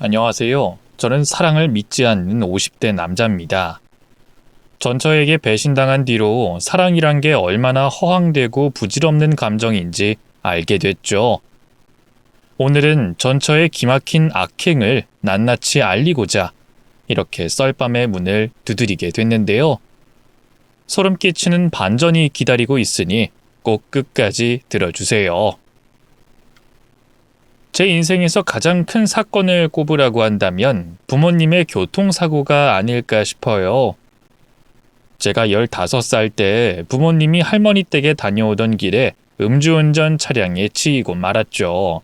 안녕하세요. 저는 사랑을 믿지 않는 50대 남자입니다. 전처에게 배신당한 뒤로 사랑이란 게 얼마나 허황되고 부질없는 감정인지 알게 됐죠. 오늘은 전처의 기막힌 악행을 낱낱이 알리고자 이렇게 썰밤의 문을 두드리게 됐는데요. 소름 끼치는 반전이 기다리고 있으니 꼭 끝까지 들어주세요. 제 인생에서 가장 큰 사건을 꼽으라고 한다면 부모님의 교통사고가 아닐까 싶어요. 제가 15살 때 부모님이 할머니 댁에 다녀오던 길에 음주운전 차량에 치이고 말았죠.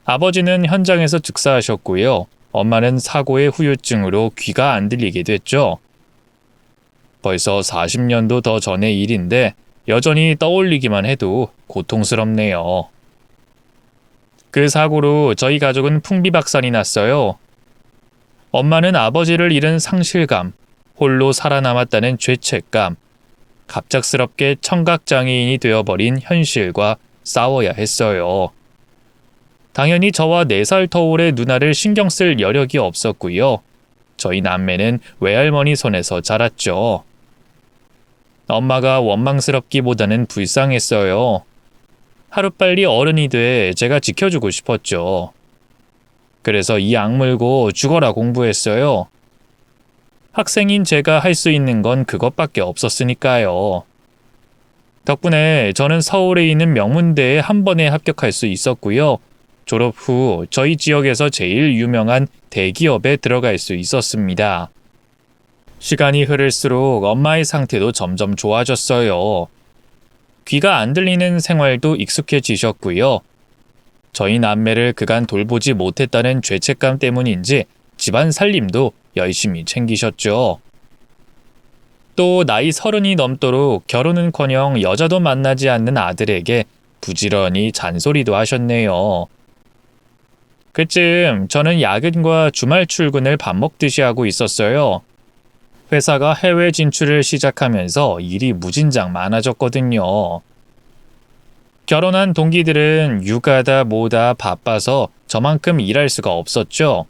아버지는 현장에서 즉사하셨고요. 엄마는 사고의 후유증으로 귀가 안 들리게 됐죠. 벌써 40년도 더 전의 일인데 여전히 떠올리기만 해도 고통스럽네요. 그 사고로 저희 가족은 풍비박산이 났어요. 엄마는 아버지를 잃은 상실감, 홀로 살아남았다는 죄책감, 갑작스럽게 청각장애인이 되어버린 현실과 싸워야 했어요. 당연히 저와 4살 터울의 누나를 신경 쓸 여력이 없었고요. 저희 남매는 외할머니 손에서 자랐죠. 엄마가 원망스럽기보다는 불쌍했어요. 하루빨리 어른이 돼 제가 지켜주고 싶었죠. 그래서 이 악물고 죽어라 공부했어요. 학생인 제가 할 수 있는 건 그것밖에 없었으니까요. 덕분에 저는 서울에 있는 명문대에 한 번에 합격할 수 있었고요. 졸업 후 저희 지역에서 제일 유명한 대기업에 들어갈 수 있었습니다. 시간이 흐를수록 엄마의 상태도 점점 좋아졌어요. 귀가 안 들리는 생활도 익숙해지셨고요. 저희 남매를 그간 돌보지 못했다는 죄책감 때문인지 집안 살림도 열심히 챙기셨죠. 또 나이 30이 넘도록 결혼은커녕 여자도 만나지 않는 아들에게 부지런히 잔소리도 하셨네요. 그쯤 저는 야근과 주말 출근을 밥 먹듯이 하고 있었어요. 회사가 해외 진출을 시작하면서 일이 무진장 많아졌거든요. 결혼한 동기들은 육아다 뭐다 바빠서 저만큼 일할 수가 없었죠.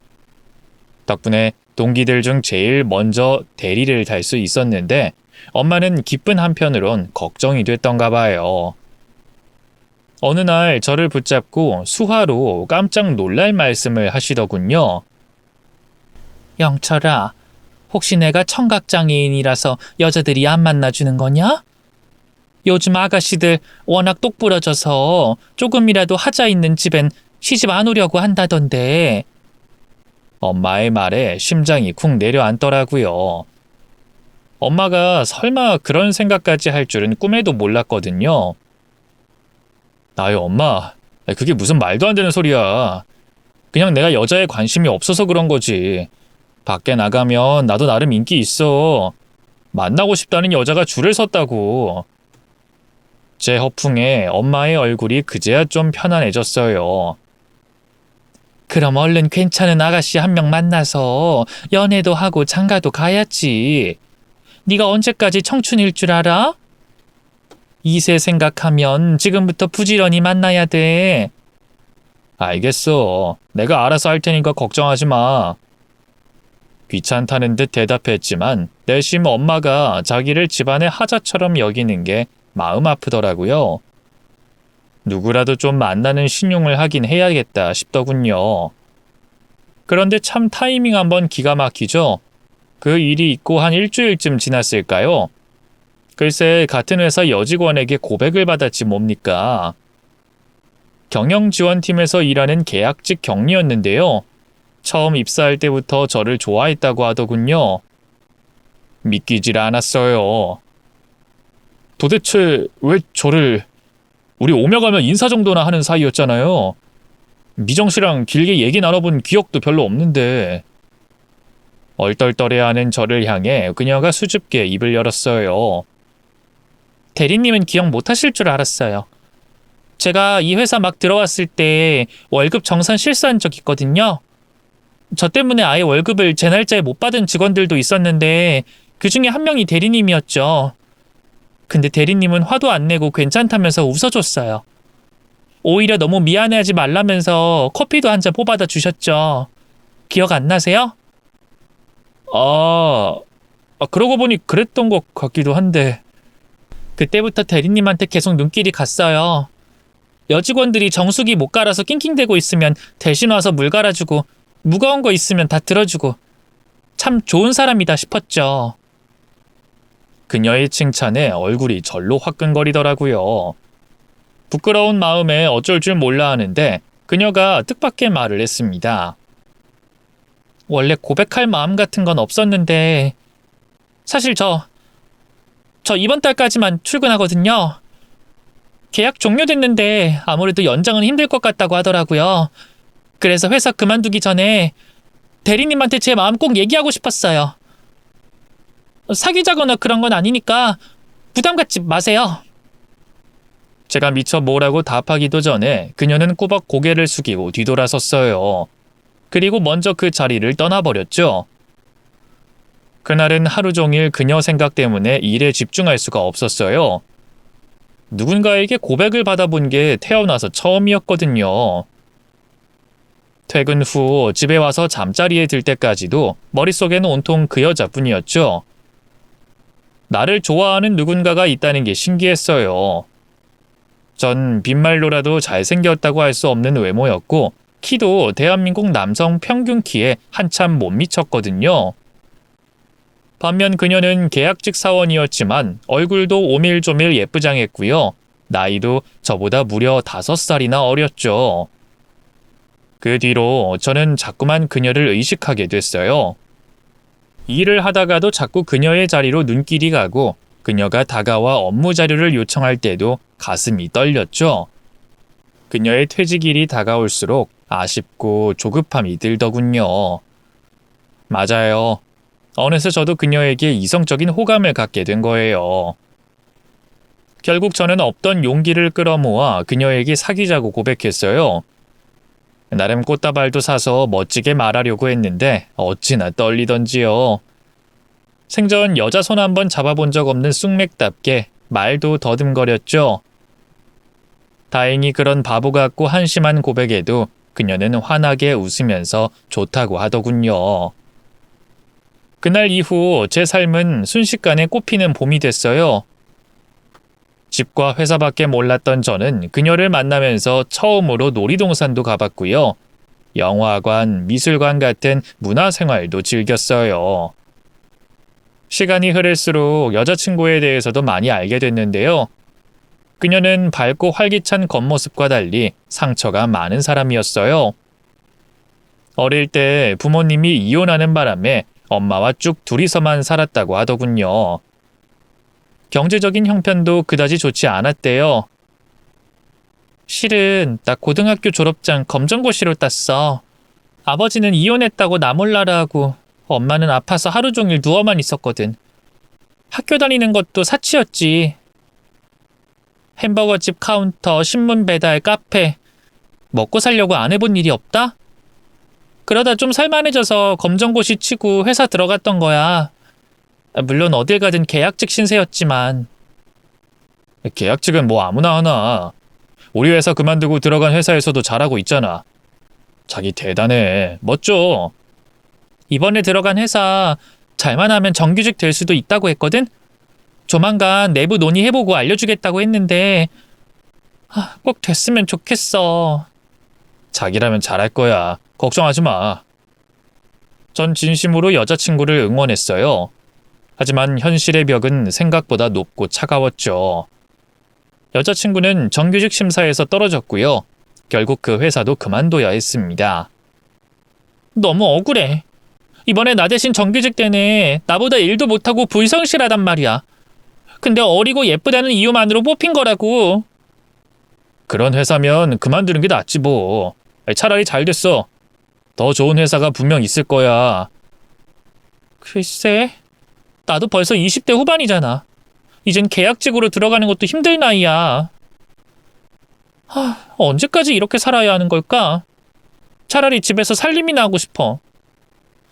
덕분에 동기들 중 제일 먼저 대리를 달 수 있었는데 엄마는 기쁜 한편으론 걱정이 됐던가 봐요. 어느 날 저를 붙잡고 수화로 깜짝 놀랄 말씀을 하시더군요. 영철아, 혹시 내가 청각장애인이라서 여자들이 안 만나주는 거냐? 요즘 아가씨들 워낙 똑부러져서 조금이라도 하자 있는 집엔 시집 안 오려고 한다던데. 엄마의 말에 심장이 쿵 내려앉더라고요. 엄마가 설마 그런 생각까지 할 줄은 꿈에도 몰랐거든요. 아유 엄마, 그게 무슨 말도 안 되는 소리야. 그냥 내가 여자에 관심이 없어서 그런 거지. 밖에 나가면 나도 나름 인기 있어. 만나고 싶다는 여자가 줄을 섰다고. 제 허풍에 엄마의 얼굴이 그제야 좀 편안해졌어요. 그럼 얼른 괜찮은 아가씨 한 명 만나서 연애도 하고 장가도 가야지. 네가 언제까지 청춘일 줄 알아? 2세 생각하면 지금부터 부지런히 만나야 돼. 알겠어. 내가 알아서 할 테니까 걱정하지 마. 귀찮다는 듯 대답했지만 내심 엄마가 자기를 집안의 하자처럼 여기는 게 마음 아프더라고요. 누구라도 좀 만나는 신용을 하긴 해야겠다 싶더군요. 그런데 참 타이밍 한번 기가 막히죠? 그 일이 있고 한 일주일쯤 지났을까요? 글쎄 같은 회사 여직원에게 고백을 받았지 뭡니까? 경영지원팀에서 일하는 계약직 경리였는데요. 처음 입사할 때부터 저를 좋아했다고 하더군요. 믿기질 않았어요. 도대체 왜 저를... 우리 오며 가며 인사 정도나 하는 사이였잖아요. 미정 씨랑 길게 얘기 나눠본 기억도 별로 없는데. 얼떨떨해하는 저를 향해 그녀가 수줍게 입을 열었어요. 대리님은 기억 못하실 줄 알았어요. 제가 이 회사 막 들어왔을 때 월급 정산 실수한 적 있거든요. 저 때문에 아예 월급을 제 날짜에 못 받은 직원들도 있었는데 그 중에 한 명이 대리님이었죠. 근데 대리님은 화도 안 내고 괜찮다면서 웃어줬어요. 오히려 너무 미안해하지 말라면서 커피도 한 잔 뽑아다 주셨죠. 기억 안 나세요? 그러고 보니 그랬던 것 같기도 한데. 그때부터 대리님한테 계속 눈길이 갔어요. 여직원들이 정수기 못 갈아서 낑낑대고 있으면 대신 와서 물 갈아주고 무거운 거 있으면 다 들어주고 참 좋은 사람이다 싶었죠. 그녀의 칭찬에 얼굴이 절로 화끈거리더라고요. 부끄러운 마음에 어쩔 줄 몰라 하는데 그녀가 뜻밖의 말을 했습니다. 원래 고백할 마음 같은 건 없었는데 사실 저 이번 달까지만 출근하거든요. 계약 종료됐는데 아무래도 연장은 힘들 것 같다고 하더라고요. 그래서 회사 그만두기 전에 대리님한테 제 마음 꼭 얘기하고 싶었어요. 사귀자거나 그런 건 아니니까 부담 갖지 마세요. 제가 미처 뭐라고 답하기도 전에 그녀는 꼬박 고개를 숙이고 뒤돌아섰어요. 그리고 먼저 그 자리를 떠나버렸죠. 그날은 하루 종일 그녀 생각 때문에 일에 집중할 수가 없었어요. 누군가에게 고백을 받아본 게 태어나서 처음이었거든요. 퇴근 후 집에 와서 잠자리에 들 때까지도 머릿속에는 온통 그 여자뿐이었죠. 나를 좋아하는 누군가가 있다는 게 신기했어요. 전 빈말로라도 잘생겼다고 할 수 없는 외모였고 키도 대한민국 남성 평균 키에 한참 못 미쳤거든요. 반면 그녀는 계약직 사원이었지만 얼굴도 오밀조밀 예쁘장했고요. 나이도 저보다 무려 5살이나 어렸죠. 그 뒤로 저는 자꾸만 그녀를 의식하게 됐어요. 일을 하다가도 자꾸 그녀의 자리로 눈길이 가고 그녀가 다가와 업무 자료를 요청할 때도 가슴이 떨렸죠. 그녀의 퇴직일이 다가올수록 아쉽고 조급함이 들더군요. 맞아요. 어느새 저도 그녀에게 이성적인 호감을 갖게 된 거예요. 결국 저는 없던 용기를 끌어모아 그녀에게 사귀자고 고백했어요. 나름 꽃다발도 사서 멋지게 말하려고 했는데 어찌나 떨리던지요. 생전 여자 손 한번 잡아본 적 없는 쑥맥답게 말도 더듬거렸죠. 다행히 그런 바보 같고 한심한 고백에도 그녀는 환하게 웃으면서 좋다고 하더군요. 그날 이후 제 삶은 순식간에 꽃피는 봄이 됐어요. 집과 회사밖에 몰랐던 저는 그녀를 만나면서 처음으로 놀이동산도 가봤고요. 영화관, 미술관 같은 문화생활도 즐겼어요. 시간이 흐를수록 여자친구에 대해서도 많이 알게 됐는데요. 그녀는 밝고 활기찬 겉모습과 달리 상처가 많은 사람이었어요. 어릴 때 부모님이 이혼하는 바람에 엄마와 쭉 둘이서만 살았다고 하더군요. 경제적인 형편도 그다지 좋지 않았대요. 실은 나 고등학교 졸업장 검정고시로 땄어. 아버지는 이혼했다고 나 몰라라 하고 엄마는 아파서 하루 종일 누워만 있었거든. 학교 다니는 것도 사치였지. 햄버거집 카운터, 신문 배달, 카페. 먹고 살려고 안 해본 일이 없다? 그러다 좀 살만해져서 검정고시 치고 회사 들어갔던 거야. 물론 어딜 가든 계약직 신세였지만. 계약직은 뭐 아무나 하나. 우리 회사 그만두고 들어간 회사에서도 잘하고 있잖아. 자기 대단해. 멋져. 이번에 들어간 회사 잘만 하면 정규직 될 수도 있다고 했거든? 조만간 내부 논의해보고 알려주겠다고 했는데 꼭 됐으면 좋겠어. 자기라면 잘할 거야. 걱정하지 마. 전 진심으로 여자친구를 응원했어요. 하지만 현실의 벽은 생각보다 높고 차가웠죠. 여자친구는 정규직 심사에서 떨어졌고요. 결국 그 회사도 그만둬야 했습니다. 너무 억울해. 이번에 나 대신 정규직 때네 나보다 일도 못하고 불성실하단 말이야. 근데 어리고 예쁘다는 이유만으로 뽑힌 거라고. 그런 회사면 그만두는 게 낫지 뭐. 차라리 잘 됐어. 더 좋은 회사가 분명 있을 거야. 글쎄, 나도 벌써 20대 후반이잖아. 이젠 계약직으로 들어가는 것도 힘들 나이야. 언제까지 이렇게 살아야 하는 걸까? 차라리 집에서 살림이나 하고 싶어.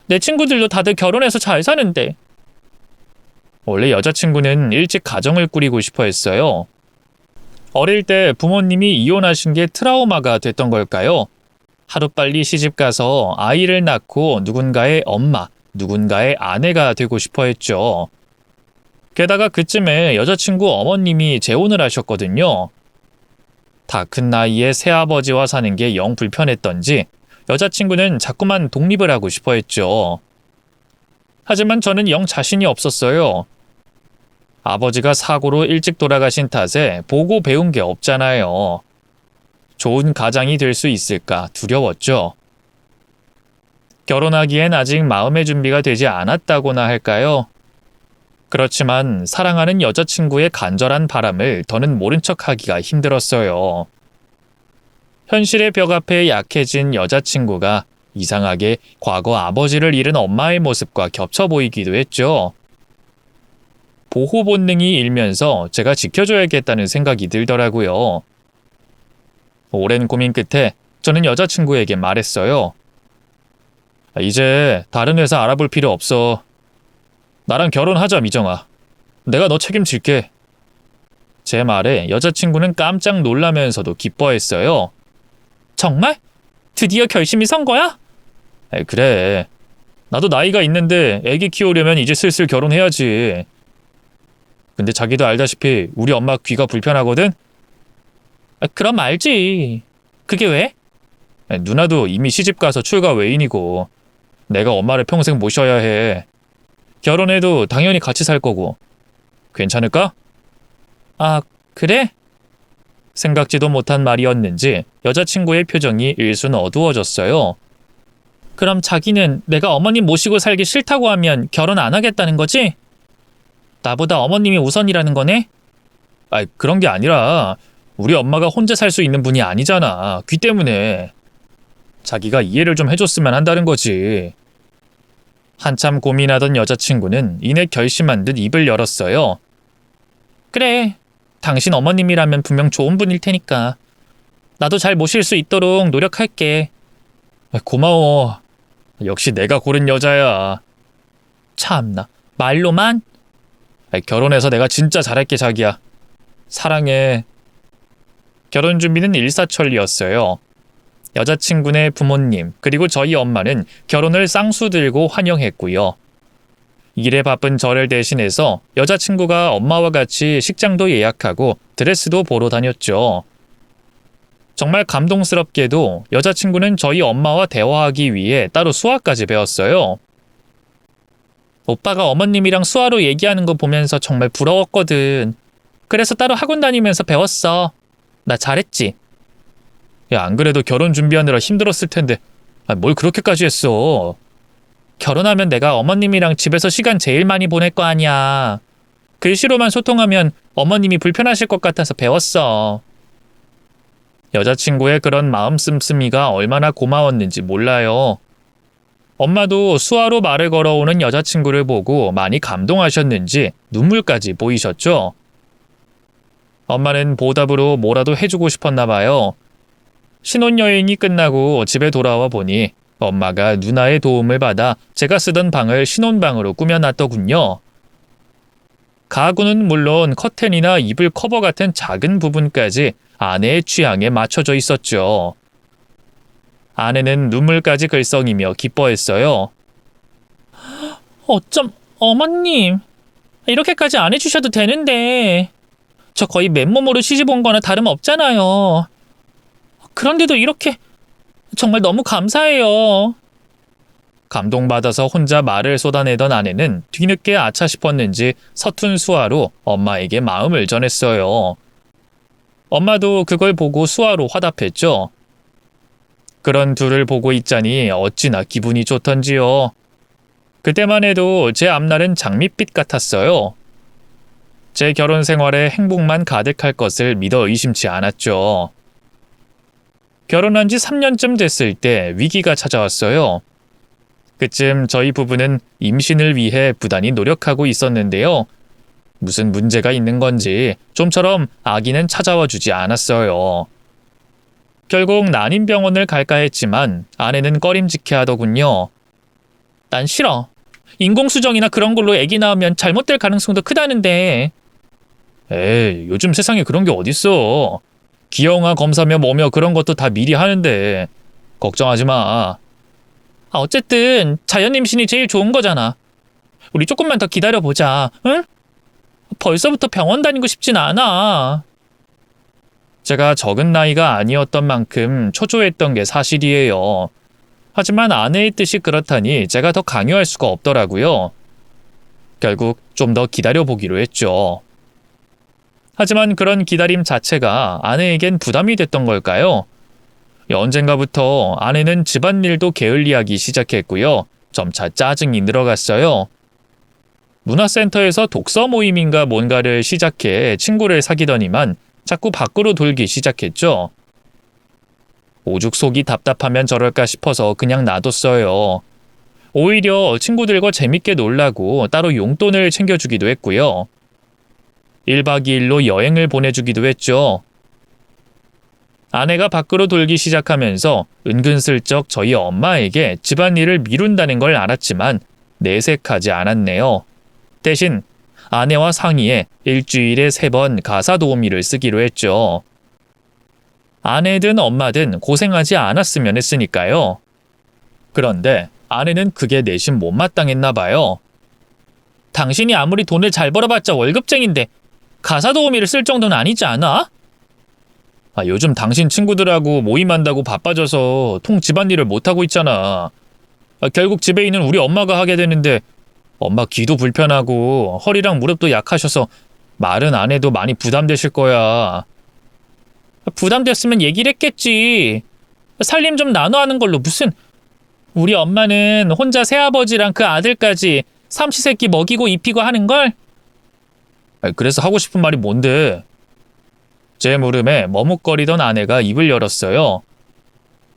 내 친구들도 다들 결혼해서 잘 사는데. 원래 여자친구는 일찍 가정을 꾸리고 싶어 했어요. 어릴 때 부모님이 이혼하신 게 트라우마가 됐던 걸까요? 하루빨리 시집가서 아이를 낳고 누군가의 엄마, 누군가의 아내가 되고 싶어 했죠. 게다가 그쯤에 여자친구 어머님이 재혼을 하셨거든요. 다 큰 나이에 새아버지와 사는 게 영 불편했던지 여자친구는 자꾸만 독립을 하고 싶어 했죠. 하지만 저는 영 자신이 없었어요. 아버지가 사고로 일찍 돌아가신 탓에 보고 배운 게 없잖아요. 좋은 가장이 될 수 있을까 두려웠죠. 결혼하기엔 아직 마음의 준비가 되지 않았다고나 할까요? 그렇지만 사랑하는 여자친구의 간절한 바람을 더는 모른 척하기가 힘들었어요. 현실의 벽 앞에 약해진 여자친구가 이상하게 과거 아버지를 잃은 엄마의 모습과 겹쳐 보이기도 했죠. 보호 본능이 일면서 제가 지켜줘야겠다는 생각이 들더라고요. 오랜 고민 끝에 저는 여자친구에게 말했어요. 이제 다른 회사 알아볼 필요 없어. 나랑 결혼하자, 미정아. 내가 너 책임질게. 제 말에 여자친구는 깜짝 놀라면서도 기뻐했어요. 정말? 드디어 결심이 선 거야? 그래. 나도 나이가 있는데 애기 키우려면 이제 슬슬 결혼해야지. 근데 자기도 알다시피 우리 엄마 귀가 불편하거든? 그럼 알지. 그게 왜? 누나도 이미 시집가서 출가 외인이고 내가 엄마를 평생 모셔야 해. 결혼해도 당연히 같이 살 거고. 괜찮을까? 아, 그래? 생각지도 못한 말이었는지 여자친구의 표정이 일순 어두워졌어요. 그럼 자기는 내가 어머님 모시고 살기 싫다고 하면 결혼 안 하겠다는 거지? 나보다 어머님이 우선이라는 거네? 그런 게 아니라 우리 엄마가 혼자 살 수 있는 분이 아니잖아. 귀 때문에. 자기가 이해를 좀 해줬으면 한다는 거지. 한참 고민하던 여자친구는 이내 결심한 듯 입을 열었어요. 그래. 당신 어머님이라면 분명 좋은 분일 테니까. 나도 잘 모실 수 있도록 노력할게. 고마워. 역시 내가 고른 여자야. 참나. 말로만? 결혼해서 내가 진짜 잘할게, 자기야. 사랑해. 결혼 준비는 일사천리였어요. 여자친구네 부모님 그리고 저희 엄마는 결혼을 쌍수 들고 환영했고요. 일에 바쁜 저를 대신해서 여자친구가 엄마와 같이 식장도 예약하고 드레스도 보러 다녔죠. 정말 감동스럽게도 여자친구는 저희 엄마와 대화하기 위해 따로 수화까지 배웠어요. 오빠가 어머님이랑 수화로 얘기하는 거 보면서 정말 부러웠거든. 그래서 따로 학원 다니면서 배웠어. 나 잘했지? 야, 안 그래도 결혼 준비하느라 힘들었을 텐데 뭘 그렇게까지 했어. 결혼하면 내가 어머님이랑 집에서 시간 제일 많이 보낼 거 아니야. 글씨로만 소통하면 어머님이 불편하실 것 같아서 배웠어. 여자친구의 그런 마음 씀씀이가 얼마나 고마웠는지 몰라요. 엄마도 수화로 말을 걸어오는 여자친구를 보고 많이 감동하셨는지 눈물까지 보이셨죠. 엄마는 보답으로 뭐라도 해주고 싶었나 봐요. 신혼여행이 끝나고 집에 돌아와 보니 엄마가 누나의 도움을 받아 제가 쓰던 방을 신혼방으로 꾸며놨더군요. 가구는 물론 커튼이나 이불 커버 같은 작은 부분까지 아내의 취향에 맞춰져 있었죠. 아내는 눈물까지 글썽이며 기뻐했어요. 어쩜 어머님, 이렇게까지 안 해주셔도 되는데. 저 거의 맨몸으로 시집 온 거나 다름없잖아요. 그런데도 이렇게 정말 너무 감사해요. 감동받아서 혼자 말을 쏟아내던 아내는 뒤늦게 아차 싶었는지 서툰 수화로 엄마에게 마음을 전했어요. 엄마도 그걸 보고 수화로 화답했죠. 그런 둘을 보고 있자니 어찌나 기분이 좋던지요. 그때만 해도 제 앞날은 장밋빛 같았어요. 제 결혼 생활에 행복만 가득할 것을 믿어 의심치 않았죠. 결혼한 지 3년쯤 됐을 때 위기가 찾아왔어요. 그쯤 저희 부부는 임신을 위해 부단히 노력하고 있었는데요. 무슨 문제가 있는 건지 좀처럼 아기는 찾아와 주지 않았어요. 결국 난임병원을 갈까 했지만 아내는 꺼림직해 하더군요. 난 싫어. 인공수정이나 그런 걸로 아기 낳으면 잘못될 가능성도 크다는데. 에이, 요즘 세상에 그런 게 어딨어. 기형아 검사며 뭐며 그런 것도 다 미리 하는데 걱정하지 마. 어쨌든 자연 임신이 제일 좋은 거잖아. 우리 조금만 더 기다려보자, 응? 벌써부터 병원 다니고 싶진 않아. 제가 적은 나이가 아니었던 만큼 초조했던 게 사실이에요. 하지만 아내의 뜻이 그렇다니 제가 더 강요할 수가 없더라고요. 결국 좀 더 기다려보기로 했죠. 하지만 그런 기다림 자체가 아내에겐 부담이 됐던 걸까요? 언젠가부터 아내는 집안일도 게을리하기 시작했고요. 점차 짜증이 늘어갔어요. 문화센터에서 독서 모임인가 뭔가를 시작해 친구를 사귀더니만 자꾸 밖으로 돌기 시작했죠. 오죽 속이 답답하면 저럴까 싶어서 그냥 놔뒀어요. 오히려 친구들과 재밌게 놀라고 따로 용돈을 챙겨주기도 했고요. 1박 2일로 여행을 보내주기도 했죠. 아내가 밖으로 돌기 시작하면서 은근슬쩍 저희 엄마에게 집안일을 미룬다는 걸 알았지만 내색하지 않았네요. 대신 아내와 상의해 일주일에 3번 가사 도우미를 쓰기로 했죠. 아내든 엄마든 고생하지 않았으면 했으니까요. 그런데 아내는 그게 내심 못마땅했나 봐요. 당신이 아무리 돈을 잘 벌어봤자 월급쟁인데 가사 도우미를 쓸 정도는 아니지 않아? 요즘 당신 친구들하고 모임한다고 바빠져서 통 집안일을 못하고 있잖아. 결국 집에 있는 우리 엄마가 하게 되는데 엄마 귀도 불편하고 허리랑 무릎도 약하셔서 말은 안 해도 많이 부담되실 거야. 부담됐으면 얘기를 했겠지. 살림 좀 나눠 하는 걸로 무슨. 우리 엄마는 혼자 새아버지랑 그 아들까지 삼시세끼 먹이고 입히고 하는 걸? 그래서 하고 싶은 말이 뭔데? 제 물음에 머뭇거리던 아내가 입을 열었어요.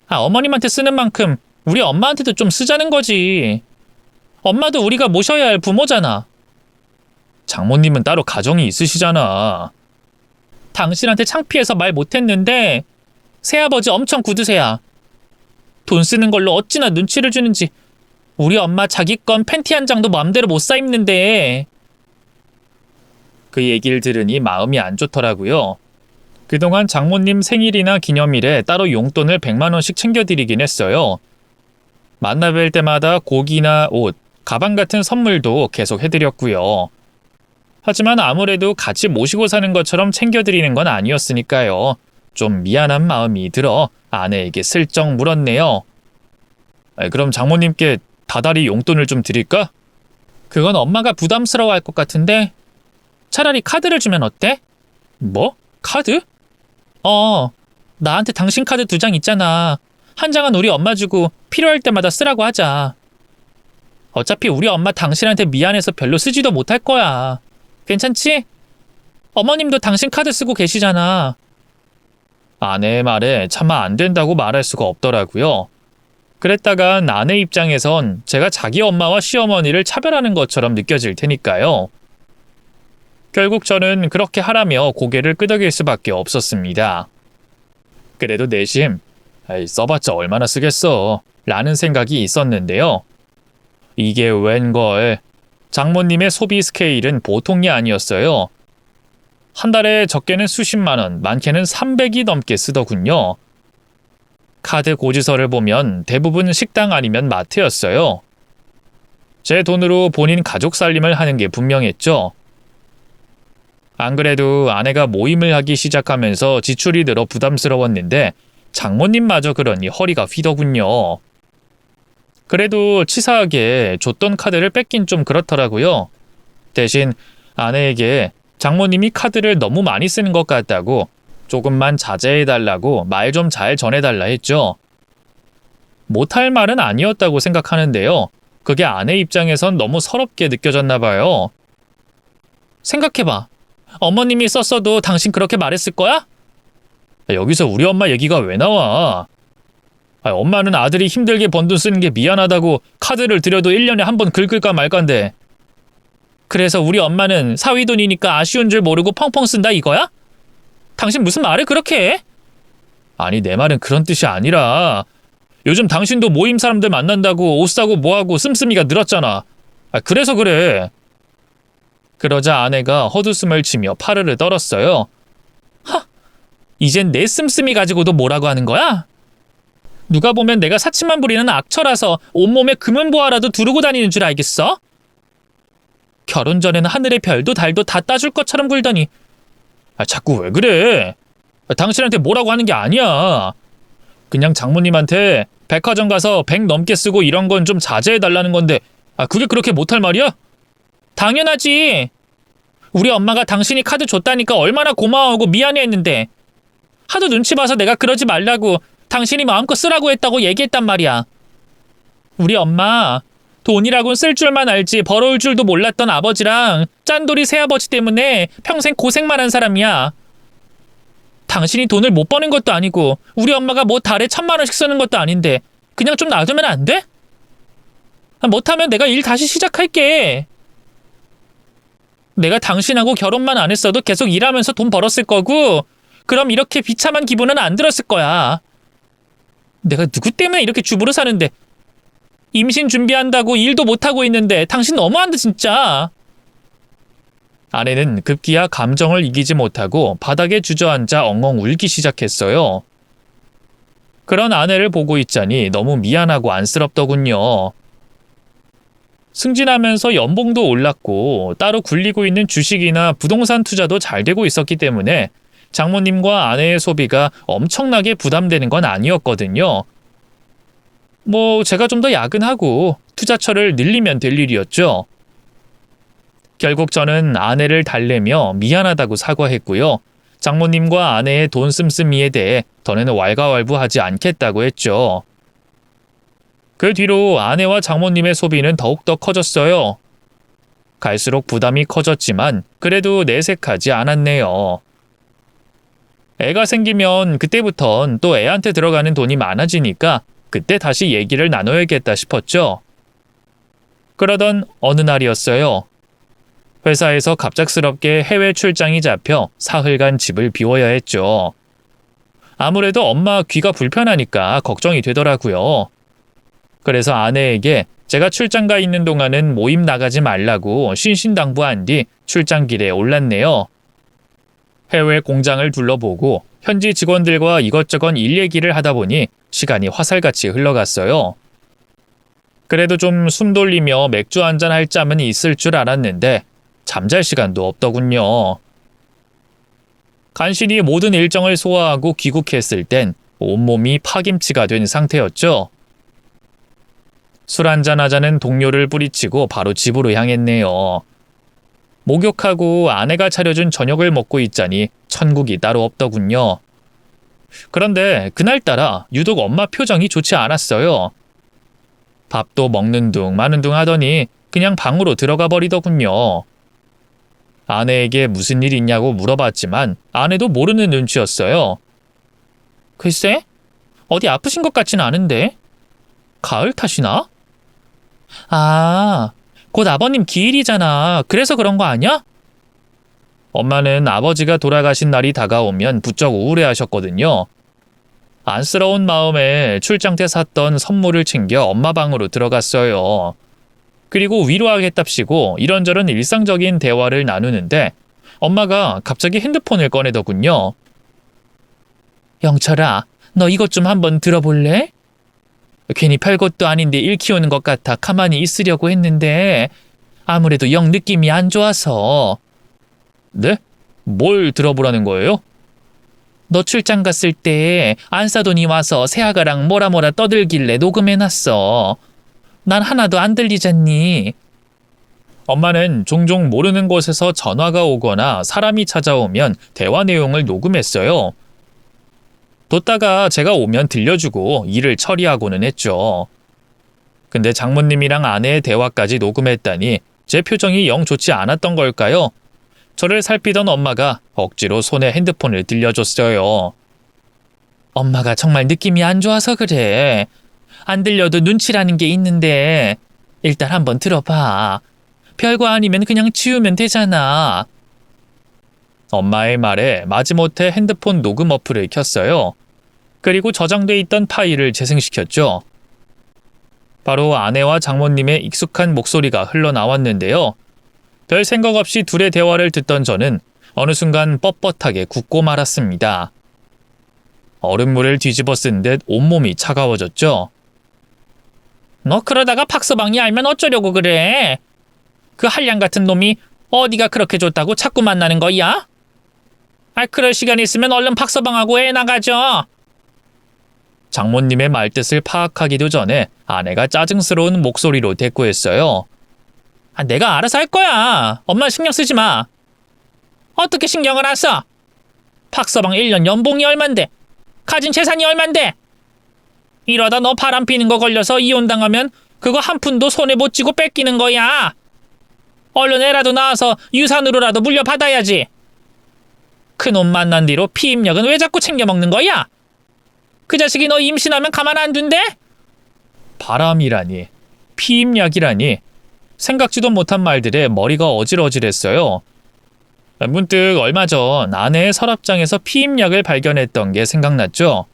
어머님한테 쓰는 만큼 우리 엄마한테도 좀 쓰자는 거지. 엄마도 우리가 모셔야 할 부모잖아. 장모님은 따로 가정이 있으시잖아. 당신한테 창피해서 말 못했는데 새아버지 엄청 굳으세요. 돈 쓰는 걸로 어찌나 눈치를 주는지. 우리 엄마 자기 건 팬티 한 장도 마음대로 못 사 입는데. 그 얘기를 들으니 마음이 안 좋더라고요. 그동안 장모님 생일이나 기념일에 따로 용돈을 100만 원씩 챙겨드리긴 했어요. 만나뵐 때마다 고기나 옷, 가방 같은 선물도 계속 해드렸고요. 하지만 아무래도 같이 모시고 사는 것처럼 챙겨드리는 건 아니었으니까요. 좀 미안한 마음이 들어 아내에게 슬쩍 물었네요. 그럼 장모님께 다달이 용돈을 좀 드릴까? 그건 엄마가 부담스러워할 것 같은데 차라리 카드를 주면 어때? 뭐? 카드? 나한테 당신 카드 2장 있잖아. 한 장은 우리 엄마 주고 필요할 때마다 쓰라고 하자. 어차피 우리 엄마 당신한테 미안해서 별로 쓰지도 못할 거야. 괜찮지? 어머님도 당신 카드 쓰고 계시잖아. 아내의 말에 차마 안 된다고 말할 수가 없더라고요. 그랬다간 아내 입장에선 제가 자기 엄마와 시어머니를 차별하는 것처럼 느껴질 테니까요. 결국 저는 그렇게 하라며 고개를 끄덕일 수밖에 없었습니다. 그래도 내심 써봤자 얼마나 쓰겠어 라는 생각이 있었는데요. 이게 웬걸, 장모님의 소비 스케일은 보통이 아니었어요. 한 달에 적게는 수십만 원, 많게는 300이 넘게 쓰더군요. 카드 고지서를 보면 대부분 식당 아니면 마트였어요. 제 돈으로 본인 가족 살림을 하는 게 분명했죠. 안 그래도 아내가 모임을 하기 시작하면서 지출이 늘어 부담스러웠는데 장모님마저 그러니 허리가 휘더군요. 그래도 치사하게 줬던 카드를 뺏긴 좀 그렇더라고요. 대신 아내에게 장모님이 카드를 너무 많이 쓰는 것 같다고 조금만 자제해달라고 말 좀 잘 전해달라 했죠. 못할 말은 아니었다고 생각하는데요. 그게 아내 입장에선 너무 서럽게 느껴졌나 봐요. 생각해봐. 어머님이 썼어도 당신 그렇게 말했을 거야? 여기서 우리 엄마 얘기가 왜 나와? 엄마는 아들이 힘들게 번 돈 쓰는 게 미안하다고 카드를 드려도 1년에 한 번 긁을까 말까인데. 그래서 우리 엄마는 사위돈이니까 아쉬운 줄 모르고 펑펑 쓴다 이거야? 당신 무슨 말을 그렇게 해? 아니, 내 말은 그런 뜻이 아니라 요즘 당신도 모임 사람들 만난다고 옷 사고 뭐하고 씀씀이가 늘었잖아. 그래서 그래. 그러자 아내가 헛웃음을 치며 파르르 떨었어요. 하! 이젠 내 씀씀이 가지고도 뭐라고 하는 거야? 누가 보면 내가 사치만 부리는 악처라서 온몸에 금은보화라도 두르고 다니는 줄 알겠어? 결혼 전에는 하늘의 별도 달도 다 따줄 것처럼 굴더니 자꾸 왜 그래? 당신한테 뭐라고 하는 게 아니야. 그냥 장모님한테 백화점 가서 100 넘게 쓰고 이런 건 좀 자제해달라는 건데 그게 그렇게 못할 말이야? 당연하지. 우리 엄마가 당신이 카드 줬다니까 얼마나 고마워하고 미안해했는데 하도 눈치 봐서 내가 그러지 말라고 당신이 마음껏 쓰라고 했다고 얘기했단 말이야. 우리 엄마 돈이라곤 쓸 줄만 알지 벌어올 줄도 몰랐던 아버지랑 짠돌이 새아버지 때문에 평생 고생만 한 사람이야. 당신이 돈을 못 버는 것도 아니고 우리 엄마가 뭐 달에 1000만 원씩 쓰는 것도 아닌데 그냥 좀 놔두면 안 돼? 못하면 내가 일 다시 시작할게. 내가 당신하고 결혼만 안 했어도 계속 일하면서 돈 벌었을 거고 그럼 이렇게 비참한 기분은 안 들었을 거야. 내가 누구 때문에 이렇게 주부로 사는데 임신 준비한다고 일도 못하고 있는데 당신 너무한다 진짜. 아내는 급기야 감정을 이기지 못하고 바닥에 주저앉아 엉엉 울기 시작했어요. 그런 아내를 보고 있자니 너무 미안하고 안쓰럽더군요. 승진하면서 연봉도 올랐고 따로 굴리고 있는 주식이나 부동산 투자도 잘 되고 있었기 때문에 장모님과 아내의 소비가 엄청나게 부담되는 건 아니었거든요. 제가 좀 더 야근하고 투자처를 늘리면 될 일이었죠. 결국 저는 아내를 달래며 미안하다고 사과했고요. 장모님과 아내의 돈 씀씀이에 대해 더는 왈가왈부하지 않겠다고 했죠. 그 뒤로 아내와 장모님의 소비는 더욱더 커졌어요. 갈수록 부담이 커졌지만 그래도 내색하지 않았네요. 애가 생기면 그때부턴 또 애한테 들어가는 돈이 많아지니까 그때 다시 얘기를 나눠야겠다 싶었죠. 그러던 어느 날이었어요. 회사에서 갑작스럽게 해외 출장이 잡혀 사흘간 집을 비워야 했죠. 아무래도 엄마 귀가 불편하니까 걱정이 되더라고요. 그래서 아내에게 제가 출장 가 있는 동안은 모임 나가지 말라고 신신당부한 뒤 출장길에 올랐네요. 해외 공장을 둘러보고 현지 직원들과 이것저것 일 얘기를 하다 보니 시간이 화살같이 흘러갔어요. 그래도 좀 숨 돌리며 맥주 한잔 할 짬은 있을 줄 알았는데 잠잘 시간도 없더군요. 간신히 모든 일정을 소화하고 귀국했을 땐 온몸이 파김치가 된 상태였죠. 술 한잔 하자는 동료를 뿌리치고 바로 집으로 향했네요. 목욕하고 아내가 차려준 저녁을 먹고 있자니 천국이 따로 없더군요. 그런데 그날따라 유독 엄마 표정이 좋지 않았어요. 밥도 먹는 둥 마는 둥 하더니 그냥 방으로 들어가 버리더군요. 아내에게 무슨 일 있냐고 물어봤지만 아내도 모르는 눈치였어요. 글쎄, 어디 아프신 것 같진 않은데. 가을 탓이나? 곧 아버님 기일이잖아. 그래서 그런 거 아니야? 엄마는 아버지가 돌아가신 날이 다가오면 부쩍 우울해하셨거든요. 안쓰러운 마음에 출장 때 샀던 선물을 챙겨 엄마 방으로 들어갔어요. 그리고 위로하겠답시고 이런저런 일상적인 대화를 나누는데 엄마가 갑자기 핸드폰을 꺼내더군요. 영철아, 너 이것 좀 한번 들어볼래? 괜히 별것도 아닌데 일 키우는 것 같아 가만히 있으려고 했는데 아무래도 영 느낌이 안 좋아서. 네? 뭘 들어보라는 거예요? 너 출장 갔을 때 안사돈이 와서 새아가랑 뭐라 떠들길래 녹음해놨어. 난 하나도 안 들리잖니. 엄마는 종종 모르는 곳에서 전화가 오거나 사람이 찾아오면 대화 내용을 녹음했어요. 뒀다가 제가 오면 들려주고 일을 처리하고는 했죠. 근데 장모님이랑 아내의 대화까지 녹음했다니 제 표정이 영 좋지 않았던 걸까요? 저를 살피던 엄마가 억지로 손에 핸드폰을 들려줬어요. 엄마가 정말 느낌이 안 좋아서 그래. 안 들려도 눈치라는 게 있는데 일단 한번 들어봐. 별거 아니면 그냥 치우면 되잖아. 엄마의 말에 마지못해 핸드폰 녹음 어플을 켰어요. 그리고 저장돼 있던 파일을 재생시켰죠. 바로 아내와 장모님의 익숙한 목소리가 흘러나왔는데요. 별 생각 없이 둘의 대화를 듣던 저는 어느 순간 뻣뻣하게 굳고 말았습니다. 얼음물을 뒤집어 쓴 듯 온몸이 차가워졌죠. 너 그러다가 박서방이 알면 어쩌려고 그래? 그 한량 같은 놈이 어디가 그렇게 좋다고 자꾸 만나는 거야? 그럴 시간 있으면 얼른 박서방하고 애 나가죠. 장모님의 말뜻을 파악하기도 전에 아내가 짜증스러운 목소리로 대꾸했어요. 내가 알아서 할 거야. 엄마 신경 쓰지 마. 어떻게 신경을 안 써? 박서방 1년 연봉이 얼만데? 가진 재산이 얼만데? 이러다 너 바람 피는 거 걸려서 이혼당하면 그거 한 푼도 손에 못 쥐고 뺏기는 거야. 얼른 애라도 낳아서 유산으로라도 물려받아야지. 그놈 만난 뒤로 피임약은 왜 자꾸 챙겨 먹는 거야? 그 자식이 너 임신하면 가만 안 둔대? 바람이라니, 피임약이라니, 생각지도 못한 말들에 머리가 어질어질했어요. 문득 얼마 전 아내의 서랍장에서 피임약을 발견했던 게 생각났죠.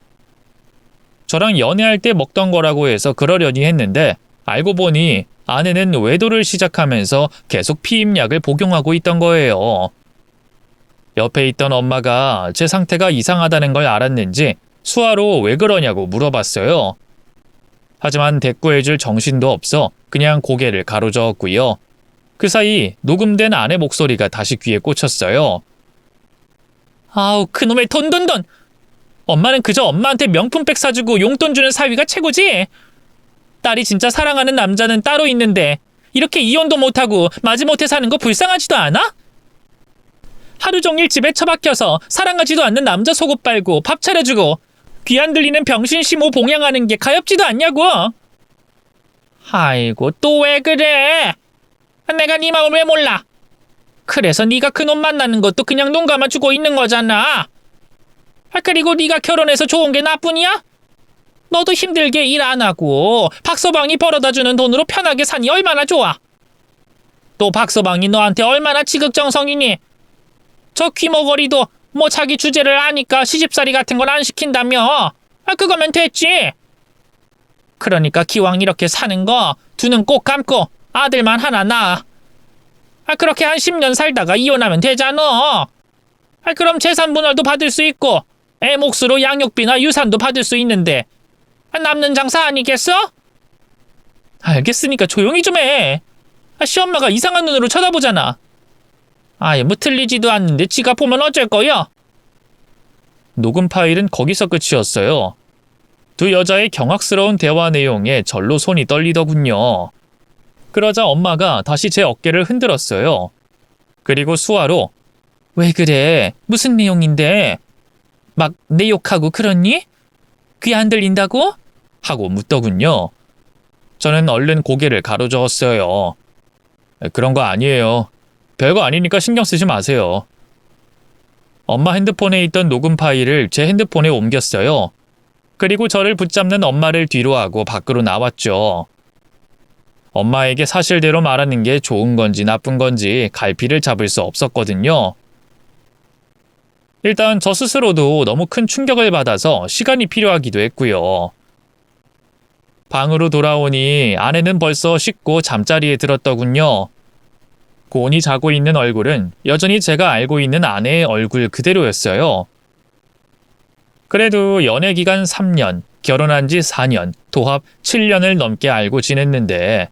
저랑 연애할 때 먹던 거라고 해서 그러려니 했는데 알고 보니 아내는 외도를 시작하면서 계속 피임약을 복용하고 있던 거예요. 옆에 있던 엄마가 제 상태가 이상하다는 걸 알았는지 수화로 왜 그러냐고 물어봤어요. 하지만 대꾸해줄 정신도 없어 그냥 고개를 가로저었고요. 그 사이 녹음된 아내 목소리가 다시 귀에 꽂혔어요. 아우, 그놈의 돈. 엄마는 그저 엄마한테 명품백 사주고 용돈 주는 사위가 최고지. 딸이 진짜 사랑하는 남자는 따로 있는데 이렇게 이혼도 못하고 마지못해 사는 거 불쌍하지도 않아? 하루 종일 집에 처박혀서 사랑하지도 않는 남자 속옷 빨고 밥 차려주고 귀 안 들리는 병신 시모 봉양하는 게 가엾지도 않냐고. 아이고, 또 왜 그래? 내가 네 마음을 왜 몰라? 그래서 네가 그놈 만나는 것도 그냥 눈 감아주고 있는 거잖아. 그리고 네가 결혼해서 좋은 게 나뿐이야? 너도 힘들게 일 안 하고 박서방이 벌어다주는 돈으로 편하게 사니 얼마나 좋아. 또 박서방이 너한테 얼마나 지극정성이니? 저 귀머거리도 뭐 자기 주제를 아니까 시집살이 같은 건 안 시킨다며. 그거면 됐지. 그러니까 기왕 이렇게 사는 거 두 눈 꼭 감고 아들만 하나 낳아. 그렇게 한 10년 살다가 이혼하면 되잖아. 그럼 재산 분할도 받을 수 있고 애 몫으로 양육비나 유산도 받을 수 있는데 남는 장사 아니겠어? 알겠으니까 조용히 좀 해. 시엄마가 이상한 눈으로 쳐다보잖아. 아예 뭐 틀리지도 않는데 지가 보면 어쩔 거야? 녹음 파일은 거기서 끝이었어요. 두 여자의 경악스러운 대화 내용에 절로 손이 떨리더군요. 그러자 엄마가 다시 제 어깨를 흔들었어요. 그리고 수화로 왜 그래? 무슨 내용인데? 막 내 욕하고 그러니? 귀 안 들린다고? 하고 묻더군요. 저는 얼른 고개를 가로저었어요. 그런 거 아니에요. 별거 아니니까 신경 쓰지 마세요. 엄마 핸드폰에 있던 녹음 파일을 제 핸드폰에 옮겼어요. 그리고 저를 붙잡는 엄마를 뒤로 하고 밖으로 나왔죠. 엄마에게 사실대로 말하는 게 좋은 건지 나쁜 건지 갈피를 잡을 수 없었거든요. 일단 저 스스로도 너무 큰 충격을 받아서 시간이 필요하기도 했고요. 방으로 돌아오니 아내는 벌써 씻고 잠자리에 들었더군요. 곤히 자고 있는 얼굴은 여전히 제가 알고 있는 아내의 얼굴 그대로였어요. 그래도 연애 기간 3년, 결혼한 지 4년, 도합 7년을 넘게 알고 지냈는데